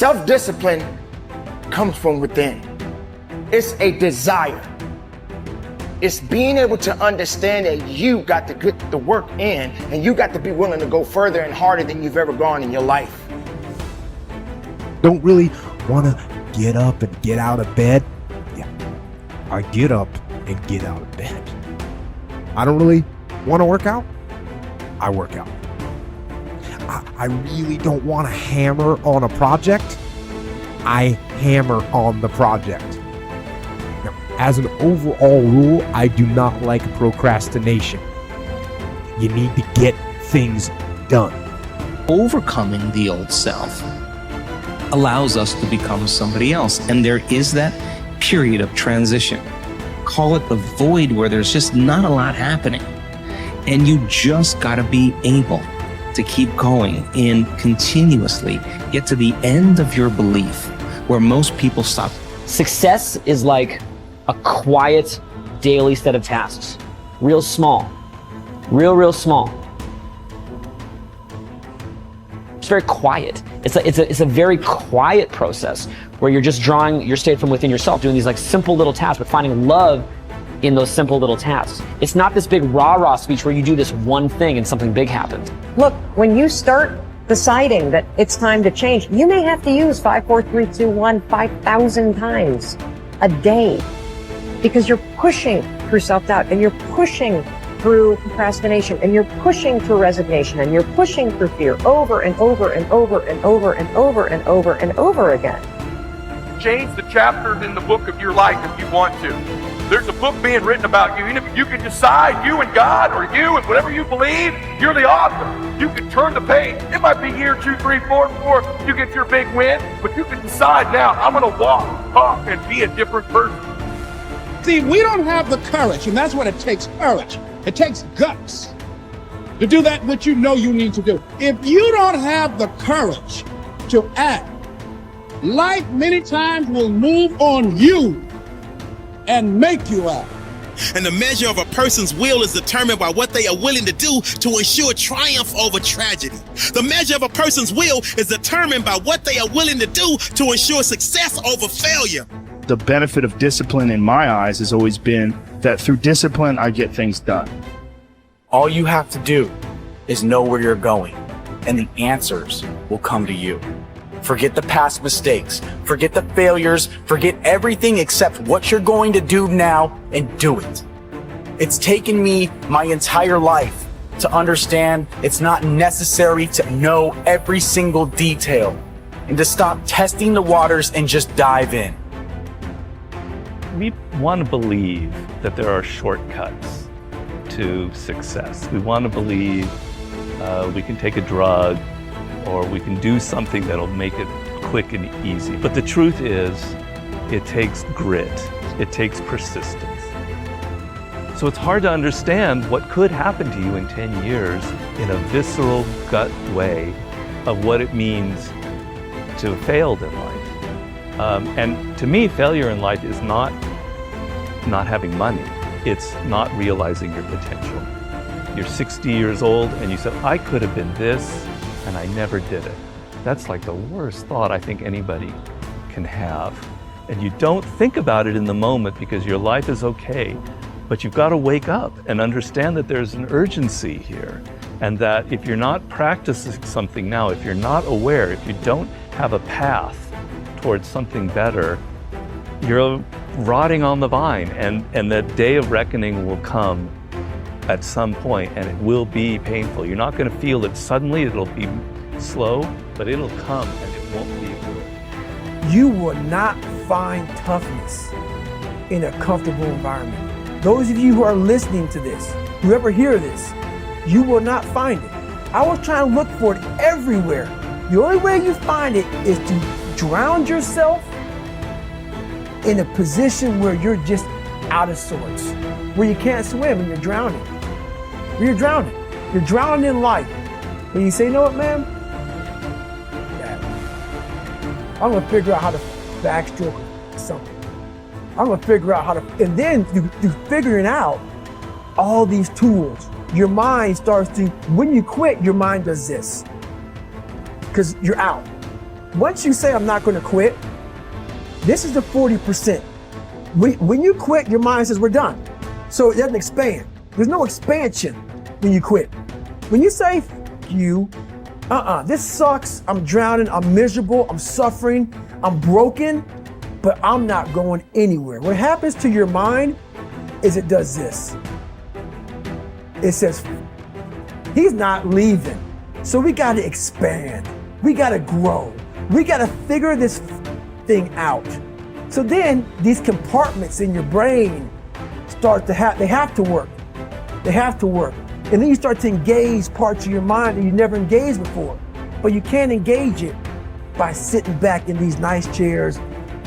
Self-discipline comes from within. It's a desire. It's being able to understand that you got to get the work in and you got to be willing to go further and harder than you've ever gone in your life. Don't really want to get up and get out of bed. Yeah, I get up and get out of bed. I don't really want to work out. I work out. I really don't want to hammer on a project. I hammer on the project. Now, as an overall rule, I do not like procrastination. You need to get things done. Overcoming the old self allows us to become somebody else. And there is that period of transition. Call it the void where there's just not a lot happening. And you just got to be able to keep going and continuously get to the end of your belief where most people stop. Success is like a quiet daily set of tasks. Real small. Real small. It's very quiet. It's a very quiet process where you're just drawing your state from within yourself, doing these like simple little tasks, but finding love in those simple little tasks. It's not this big rah-rah speech where you do this one thing and something big happens. Look, when you start deciding that it's time to change, you may have to use 5, 4, 3, 2, 1, 5,000 times a day because you're pushing through self-doubt and you're pushing through procrastination and you're pushing through resignation and you're pushing through fear over and over and over and over and over and over and over again. Change the chapters in the book of your life if you want to. There's a book being written about you. You can decide, you and God, or you and whatever you believe, you're the author. You can turn the page. It might be year 2, 3, 4 before you get your big win, but you can decide now, I'm going to walk, talk, and be a different person. See, we don't have the courage, and that's what it takes, courage. It takes guts to do that which you know you need to do. If you don't have the courage to act, life many times will move on you and make you act. And the measure of a person's will is determined by what they are willing to do to ensure triumph over tragedy. The measure of a person's will is determined by what they are willing to do to ensure success over failure. The benefit of discipline in my eyes has always been that through discipline, I get things done. All you have to do is know where you're going, and the answers will come to you. Forget the past mistakes, forget the failures, forget everything except what you're going to do now and do it. It's taken me my entire life to understand it's not necessary to know every single detail and to stop testing the waters and just dive in. We want to believe that there are shortcuts to success. We want to believe we can take a drug or we can do something that'll make it quick and easy. But the truth is, it takes grit. It takes persistence. So it's hard to understand what could happen to you in 10 years in a visceral gut way of what it means to have failed in life. And to me, failure in life is not having money. It's not realizing your potential. You're 60 years old and you said, I could have been this, and I never did it. That's like the worst thought I think anybody can have. And you don't think about it in the moment because your life is okay, but you've got to wake up and understand that there's an urgency here. And that if you're not practicing something now, if you're not aware, if you don't have a path towards something better, you're rotting on the vine, and the day of reckoning will come at some point, and it will be painful. You're not going to feel it suddenly, it'll be slow, but it'll come and it won't be good. You will not find toughness in a comfortable environment. Those of you who are listening to this, whoever hear this, you will not find it. I was trying to look for it everywhere. The only way you find it is to drown yourself in a position where you're just out of sorts, where you can't swim and you're drowning. Where you're drowning. You're drowning in life. When you say, you know what, man? I'm gonna figure out how to backstroke something. I'm gonna figure out how to, and then you figuring out all these tools. Your mind starts to, when you quit, your mind does this. Because you're out. once you say, I'm not going to quit, this is the 40%. When you quit, your mind says, we're done. So it doesn't expand. There's no expansion when you quit. When you say, you, this sucks, I'm drowning, I'm miserable, I'm suffering, I'm broken, but I'm not going anywhere. What happens to your mind is it does this. It says, he's not leaving. So we got to expand. We got to grow. We got to figure this thing out. So then these compartments in your brain start to they have to work. They have to work. And then you start to engage parts of your mind that you never engaged before. But you can't engage it by sitting back in these nice chairs,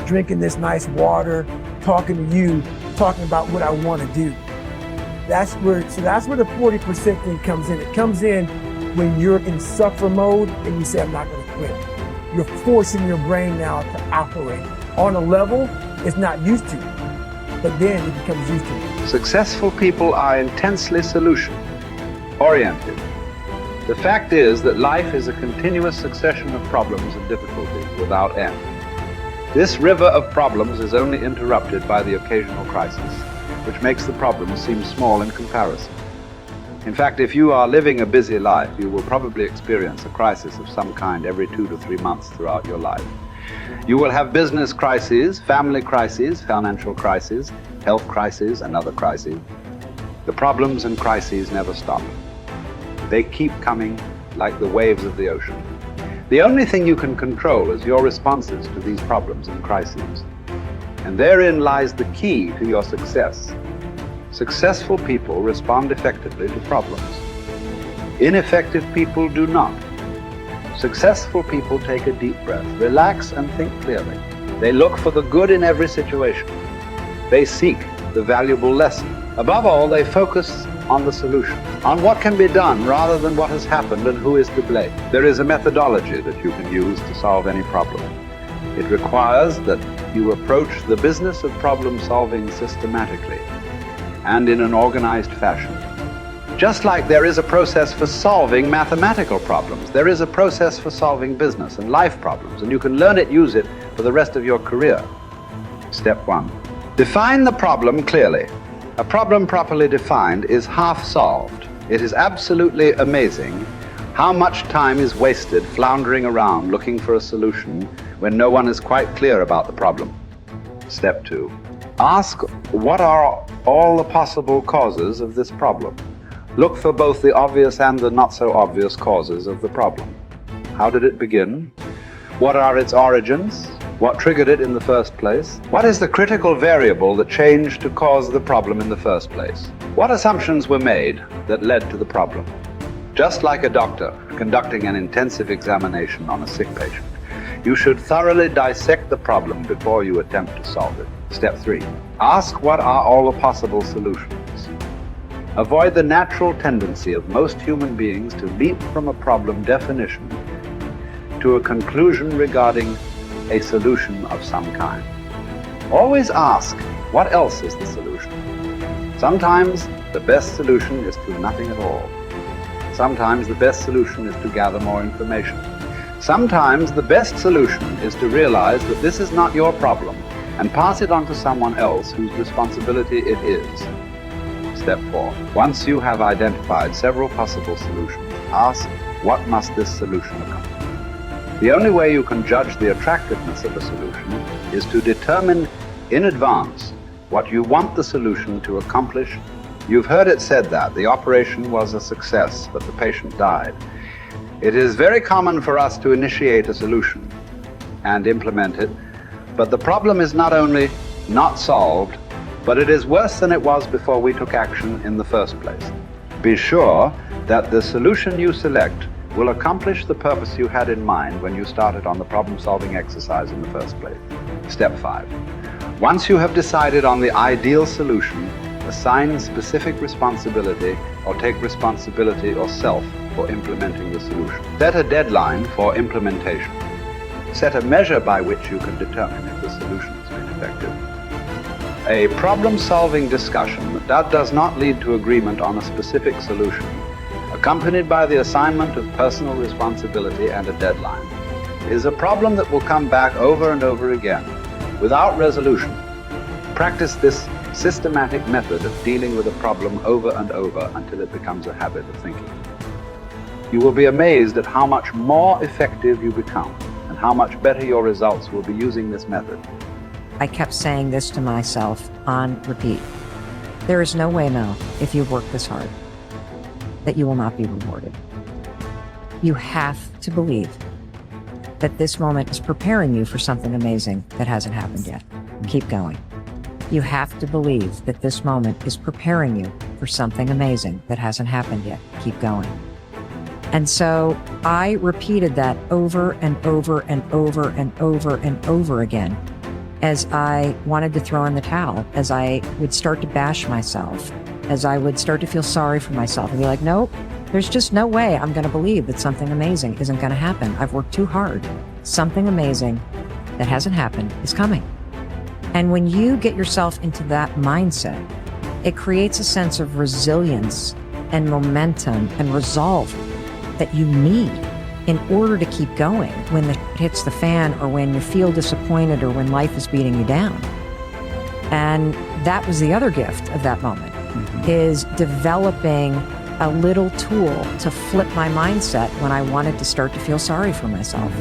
drinking this nice water, talking to you, talking about what I want to do. That's where the 40% thing comes in. It comes in when you're in suffer mode and you say, I'm not going to quit. You're forcing your brain now to operate on a level it's not used to, but then it becomes used to. Successful people are intensely solution-oriented. The fact is that life is a continuous succession of problems and difficulties without end. This river of problems is only interrupted by the occasional crisis, which makes the problem seem small in comparison. In fact, if you are living a busy life, you will probably experience a crisis of some kind every 2 to 3 months throughout your life. You will have business crises, family crises, financial crises, health crises, and other crises. The problems and crises never stop. They keep coming like the waves of the ocean. The only thing you can control is your responses to these problems and crises. And therein lies the key to your success. Successful people respond effectively to problems. Ineffective people do not. Successful people take a deep breath, relax and think clearly. They look for the good in every situation. They seek the valuable lesson. Above all, they focus on the solution, on what can be done rather than what has happened and who is to blame. There is a methodology that you can use to solve any problem. It requires that you approach the business of problem solving systematically and in an organized fashion. Just like there is a process for solving mathematical problems, there is a process for solving business and life problems, and you can learn it, use it for the rest of your career. Step 1. Define the problem clearly. A problem properly defined is half solved. It is absolutely amazing how much time is wasted floundering around looking for a solution when no one is quite clear about the problem. Step 2. Ask what are all the possible causes of this problem. Look for both the obvious and the not so obvious causes of the problem. How did it begin? What are its origins? What triggered it in the first place? What is the critical variable that changed to cause the problem in the first place? What assumptions were made that led to the problem? Just like a doctor conducting an intensive examination on a sick patient, you should thoroughly dissect the problem before you attempt to solve it. Step 3. Ask what are all the possible solutions. Avoid the natural tendency of most human beings to leap from a problem definition to a conclusion regarding a solution of some kind. Always ask, what else is the solution? Sometimes the best solution is to nothing at all. Sometimes the best solution is to gather more information. Sometimes the best solution is to realize that this is not your problem and pass it on to someone else whose responsibility it is. Step 4. Once you have identified several possible solutions, ask, what must this solution accomplish? The only way you can judge the attractiveness of a solution is to determine in advance what you want the solution to accomplish. You've heard it said that the operation was a success, but the patient died. It is very common for us to initiate a solution and implement it, but the problem is not only not solved, but it is worse than it was before we took action in the first place. Be sure that the solution you select will accomplish the purpose you had in mind when you started on the problem-solving exercise in the first place. Step 5. Once you have decided on the ideal solution, assign specific responsibility or take responsibility yourself for implementing the solution. Set a deadline for implementation. Set a measure by which you can determine if the solution has been effective. A problem-solving discussion that does not lead to agreement on a specific solution, accompanied by the assignment of personal responsibility and a deadline, is a problem that will come back over and over again without resolution. Practice this systematic method of dealing with a problem over and over until it becomes a habit of thinking. You will be amazed at how much more effective you become and how much better your results will be using this method. I kept saying this to myself on repeat. There is no way, Mel, if you work this hard, that you will not be rewarded. You have to believe that this moment is preparing you for something amazing that hasn't happened yet. Keep going. You have to believe that this moment is preparing you for something amazing that hasn't happened yet. Keep going. And so I repeated that over and over and over and over and over again as I wanted to throw in the towel, as I would start to bash myself, as I would start to feel sorry for myself and be like, nope, there's just no way I'm going to believe that something amazing isn't going to happen. I've worked too hard. Something amazing that hasn't happened is coming. And when you get yourself into that mindset, it creates a sense of resilience and momentum and resolve that you need in order to keep going when the shit hits the fan or when you feel disappointed or when life is beating you down. And that was the other gift of that moment, is developing a little tool to flip my mindset when I wanted to start to feel sorry for myself.